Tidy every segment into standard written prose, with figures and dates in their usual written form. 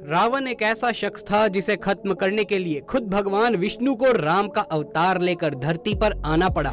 रावण एक ऐसा शख्स था जिसे खत्म करने के लिए खुद भगवान विष्णु को राम का अवतार लेकर धरती पर आना पड़ा।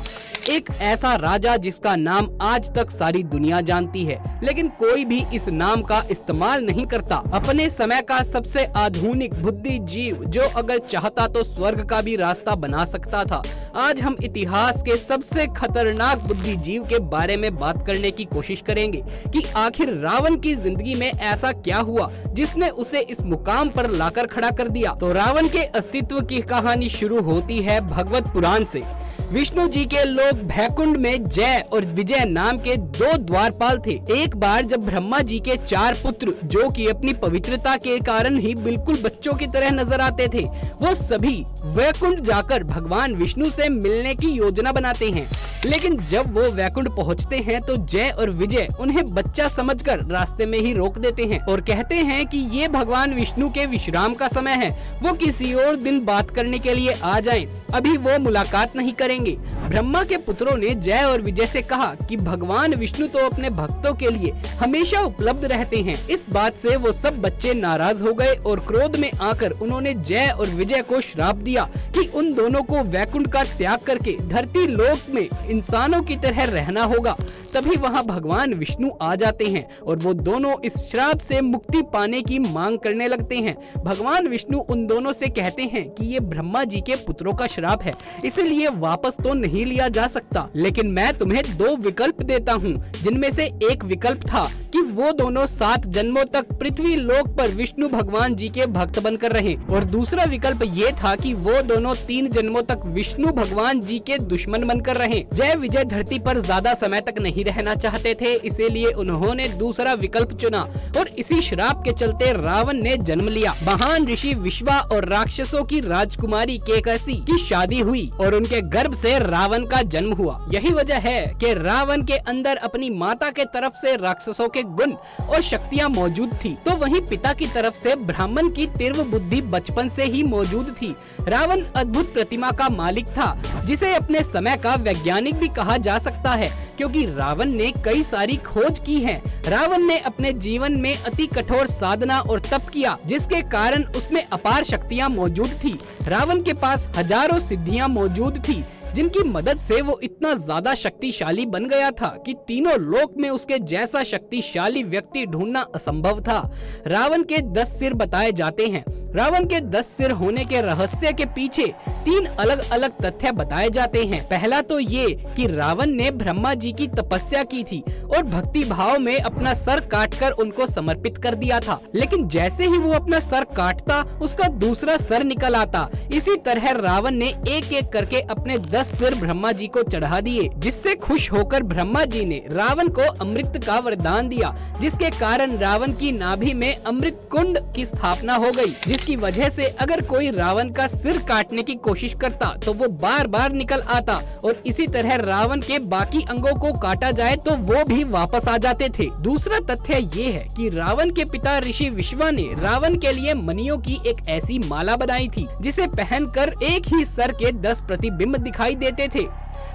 एक ऐसा राजा जिसका नाम आज तक सारी दुनिया जानती है, लेकिन कोई भी इस नाम का इस्तेमाल नहीं करता। अपने समय का सबसे आधुनिक बुद्धिजीव जो अगर चाहता तो स्वर्ग का भी रास्ता बना सकता था। आज हम इतिहास के सबसे खतरनाक बुद्धिजीव के बारे में बात करने की कोशिश करेंगे कि आखिर रावण की जिंदगी में ऐसा क्या हुआ जिसने उसे इस मुकाम पर लाकर खड़ा कर दिया। तो रावण के अस्तित्व की कहानी शुरू होती है भगवत पुराण से। विष्णु जी के लोग भैकुंड में जय और विजय नाम के दो द्वारपाल थे। एक बार जब ब्रह्मा जी के 4 पुत्र, जो कि अपनी पवित्रता के कारण ही बिल्कुल बच्चों की तरह नजर आते थे, वो सभी वैकुंठ जाकर भगवान विष्णु से मिलने की योजना बनाते हैं। लेकिन जब वो वैकुंठ पहुंचते हैं तो जय और विजय उन्हें बच्चा समझकर रास्ते में ही रोक देते हैं और कहते हैं कि ये भगवान विष्णु के विश्राम का समय है, वो किसी और दिन बात करने के लिए आ जाएं, अभी वो मुलाकात नहीं करेंगे। ब्रह्मा के पुत्रों ने जय और विजय से कहा कि भगवान विष्णु तो अपने भक्तों के लिए हमेशा उपलब्ध रहते हैं। इस बात से वो सब बच्चे नाराज हो गए और क्रोध में आकर उन्होंने जय और विजय को श्राप दिया कि उन दोनों को वैकुंठ का त्याग करके धरती लोक में इंसानों की तरह रहना होगा। तभी वहाँ भगवान विष्णु आ जाते हैं और वो दोनों इस श्राप से मुक्ति पाने की मांग करने लगते हैं। भगवान विष्णु उन दोनों से कहते हैं कि ये ब्रह्मा जी के पुत्रों का श्राप है, इसलिए वापस तो नहीं लिया जा सकता, लेकिन मैं तुम्हें 2 विकल्प देता हूँ। जिनमें से एक विकल्प था कि वो दोनों 7 जन्मों तक पृथ्वी लोक पर विष्णु भगवान जी के भक्त बनकर रहें, और दूसरा विकल्प ये था कि वो दोनों 3 जन्मों तक विष्णु भगवान जी के दुश्मन बनकर रहें। जय विजय धरती पर ज्यादा समय तक नहीं रहना चाहते थे, इसीलिए उन्होंने दूसरा विकल्प चुना और इसी श्राप के चलते रावण ने जन्म लिया। महान ऋषि विश्वा और राक्षसों की राजकुमारी केकसी की शादी हुई और उनके गर्भ से रावण का जन्म हुआ। यही वजह है कि रावण के अंदर अपनी माता के तरफ से राक्षसों के गुण और शक्तियाँ मौजूद थी, तो वहीं पिता की तरफ से ब्राह्मण की तीव्र बुद्धि बचपन से ही मौजूद थी। रावण अद्भुत प्रतिमा का मालिक था, जिसे अपने समय का वैज्ञानिक भी कहा जा सकता है, क्योंकि रावण ने कई सारी खोज की है। रावण ने अपने जीवन में अति कठोर साधना और तप किया, जिसके कारण उसमें अपार शक्तियाँ मौजूद थी। रावण के पास हजारों सिद्धियाँ मौजूद थी, जिनकी मदद से वो इतना ज्यादा शक्तिशाली बन गया था कि तीनों लोक में उसके जैसा शक्तिशाली व्यक्ति ढूंढना असंभव था। रावण के 10 सिर बताए जाते हैं। रावण के 10 सिर होने के रहस्य के पीछे 3 अलग अलग तथ्य बताए जाते हैं। पहला तो ये कि रावण ने ब्रह्मा जी की तपस्या की थी और भक्ति भाव में अपना सर काटकर उनको समर्पित कर दिया था, लेकिन जैसे ही वो अपना सर काटता उसका दूसरा सर निकल आता। इसी तरह रावण ने एक एक करके अपने 10 सिर ब्रह्मा जी को चढ़ा दिए, जिससे खुश होकर ब्रह्मा जी ने रावण को अमृत का वरदान दिया, जिसके कारण रावण की नाभि में अमृत कुंड की स्थापना हो गई, जिसकी वजह से अगर कोई रावण का सिर काटने की कोशिश करता तो वो बार बार निकल आता, और इसी तरह रावण के बाकी अंगों को काटा जाए तो वो भी वापस आ जाते थे। दूसरा तथ्य ये है कि रावण के पिता ऋषि विश्वा ने रावण के लिए मणियों की एक ऐसी माला बनाई थी, जिसे पहनकर एक ही सर के 10 प्रतिबिंब दिखाई देते थे।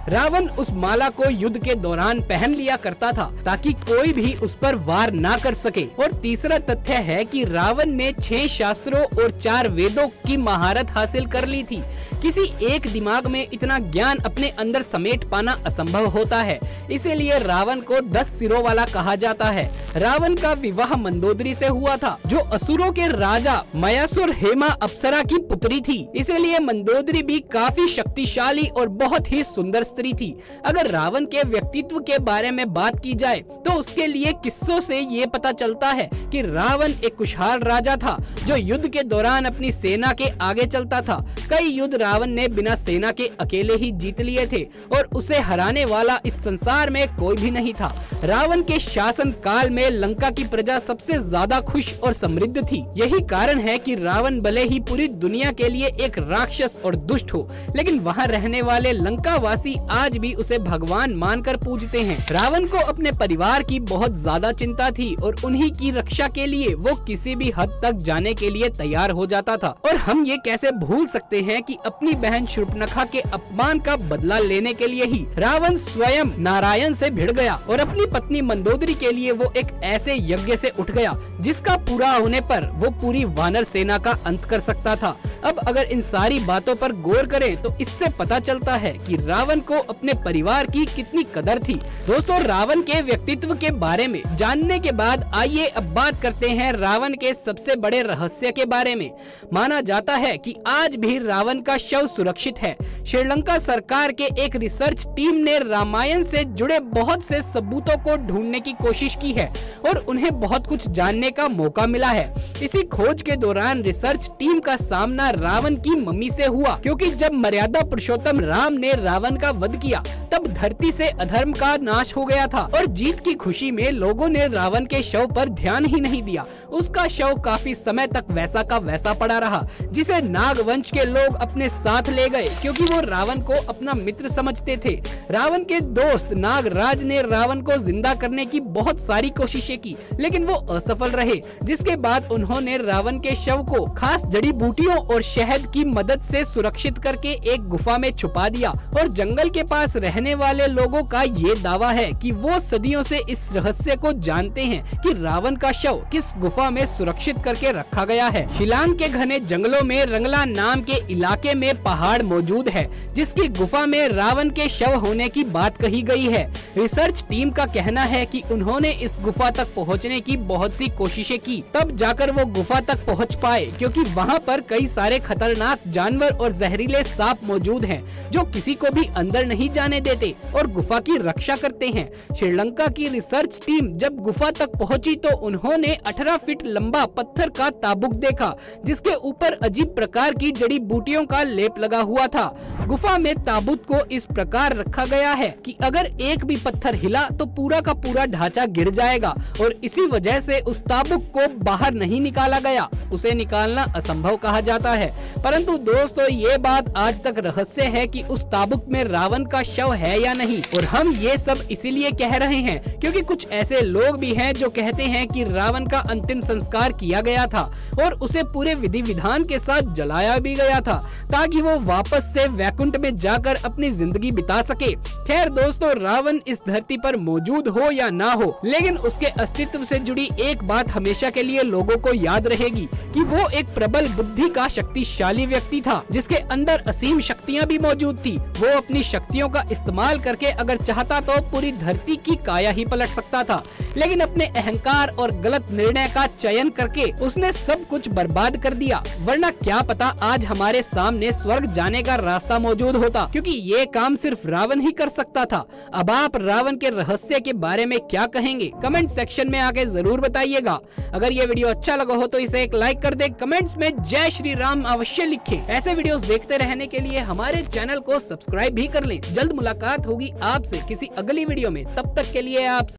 रावण उस माला को युद्ध के दौरान पहन लिया करता था ताकि कोई भी उस पर वार ना कर सके। और तीसरा तथ्य है कि रावण ने 6 शास्त्रों और 4 वेदों की महारत हासिल कर ली थी। किसी एक दिमाग में इतना ज्ञान अपने अंदर समेट पाना असंभव होता है, इसीलिए रावण को 10 सिरों वाला कहा जाता है। रावण का विवाह मंदोदरी से हुआ था, जो असुरों के राजा मयासुर हेमा अप्सरा की पुत्री थी, इसीलिए मंदोदरी भी काफी शक्तिशाली और बहुत ही सुंदर स्त्री थी। अगर रावण के व्यक्तित्व के बारे में बात की जाए तो उसके लिए किस्सों से ये पता चलता है कि रावण एक खुशहाल राजा था, जो युद्ध के दौरान अपनी सेना के आगे चलता था। कई युद्ध रावण ने बिना सेना के अकेले ही जीत लिए थे और उसे हराने वाला इस संसार में कोई भी नहीं था। रावण के शासन काल में लंका की प्रजा सबसे ज्यादा खुश और समृद्ध थी। यही कारण है कि रावण भले ही पूरी दुनिया के लिए एक राक्षस और दुष्ट हो, लेकिन वहाँ रहने वाले लंका वासी देशवासी आज भी उसे भगवान मानकर पूजते हैं। रावण को अपने परिवार की बहुत ज्यादा चिंता थी और उन्हीं की रक्षा के लिए वो किसी भी हद तक जाने के लिए तैयार हो जाता था। और हम ये कैसे भूल सकते हैं कि अपनी बहन शूर्पणखा के अपमान का बदला लेने के लिए ही रावण स्वयं नारायण से भिड़ गया और अपनी पत्नी मंदोदरी के लिए वो एक ऐसे यज्ञ से उठ गया जिसका पूरा होने पर वो पूरी वानर सेना का अंत कर सकता था। अब अगर इन सारी बातों पर गौर करें तो इससे पता चलता है कि रावण को अपने परिवार की कितनी कदर थी। दोस्तों, रावण के व्यक्तित्व के बारे में जानने के बाद आइए अब बात करते हैं रावण के सबसे बड़े रहस्य के बारे में। माना जाता है कि आज भी रावण का शव सुरक्षित है। श्रीलंका सरकार के एक रिसर्च टीम ने रामायण से जुड़े बहुत से सबूतों को ढूंढने की कोशिश की है और उन्हें बहुत कुछ जानने का मौका मिला है। इसी खोज के दौरान रिसर्च टीम का सामना रावण की मम्मी से हुआ, क्योंकि जब मर्यादा पुरुषोत्तम राम ने रावण का वध किया तब धरती से अधर्म का नाश हो गया था और जीत की खुशी में लोगों ने रावण के शव पर ध्यान ही नहीं दिया। उसका शव काफी समय तक वैसा का वैसा पड़ा रहा, जिसे नागवंश के लोग अपने साथ ले गए क्योंकि वो रावण को अपना मित्र समझते थे। रावण के दोस्त नागराज ने रावण को जिंदा करने की बहुत सारी कोशिशें की, लेकिन वो असफल रहे, जिसके बाद उन्होंने रावण के शव को खास जड़ी बूटियों और शहद की मदद से सुरक्षित करके एक गुफा में छुपा दिया। और जंगल के पास रहने वाले लोगों का ये दावा है कि वो सदियों से इस रहस्य को जानते हैं कि रावण का शव किस गुफा में सुरक्षित करके रखा गया है। शिलांग के घने जंगलों में रंगला नाम के इलाके में पहाड़ मौजूद है, जिसकी गुफा में रावण के शव होने की बात कही गई है। रिसर्च टीम का कहना है कि उन्होंने इस गुफा तक पहुंचने की बहुत सी कोशिशें की, तब जाकर वो गुफा तक पहुंच पाए, क्योंकि वहां पर कई सारे खतरनाक जानवर और जहरीले सांप मौजूद हैं, जो किसी को भी अंदर नहीं जाने देते और गुफा की रक्षा करते हैं। श्रीलंका की रिसर्च टीम जब गुफा तक पहुंची तो उन्होंने 18 फीट लंबा पत्थर का ताबूत देखा, जिसके ऊपर अजीब प्रकार की जड़ी बूटियों का लेप लगा हुआ था। गुफा में ताबूत को इस प्रकार रखा गया है कि अगर एक भी पत्थर हिला तो पूरा का पूरा ढांचा गिर जाएगा और इसी वजह से उस ताबूत को बाहर नहीं निकाला गया। उसे निकालना असंभव कहा जाता है। परंतु दोस्तों, ये बात आज तक रहस्य है कि उस ताबूत में रावण का शव है या नहीं। और हम ये सब इसीलिए कह रहे हैं क्योंकि कुछ ऐसे लोग भी हैं जो कहते हैं कि रावण का अंतिम संस्कार किया गया था और उसे पूरे विधि विधान के साथ जलाया भी गया था, ताकि वो वापस से वैकुंठ में जाकर अपनी जिंदगी बिता सके। खैर दोस्तों, रावण इस धरती पर मौजूद हो या ना हो, लेकिन उसके अस्तित्व से जुड़ी एक बात हमेशा के लिए लोगों को याद रहेगी कि वो एक प्रबल बुद्धि का शक्तिशाली व्यक्ति था, जिसके अंदर असीम शक्तियां भी मौजूद थी। वो अपनी शक्तियों का इस्तेमाल करके अगर चाहता तो पूरी धरती की काया ही पलट सकता था, लेकिन अपने अहंकार और गलत निर्णय का चयन करके उसने सब कुछ बर्बाद कर दिया। वरना क्या पता आज हमारे सामने स्वर्ग जाने का रास्ता मौजूद होता, क्योंकि ये काम सिर्फ रावण ही कर सकता था। अब आप रावण के रहस्य के बारे में क्या कहेंगे? कमेंट सेक्शन में आके जरूर बताइएगा। अगर ये वीडियो अच्छा लगा हो तो इसे एक लाइक कर दे, कमेंट्स में जय श्री राम अवश्य लिखें। ऐसे वीडियोस देखते रहने के लिए हमारे चैनल को सब्सक्राइब भी कर लें। जल्द मुलाकात होगी आपसे किसी अगली वीडियो में, तब तक के लिए आप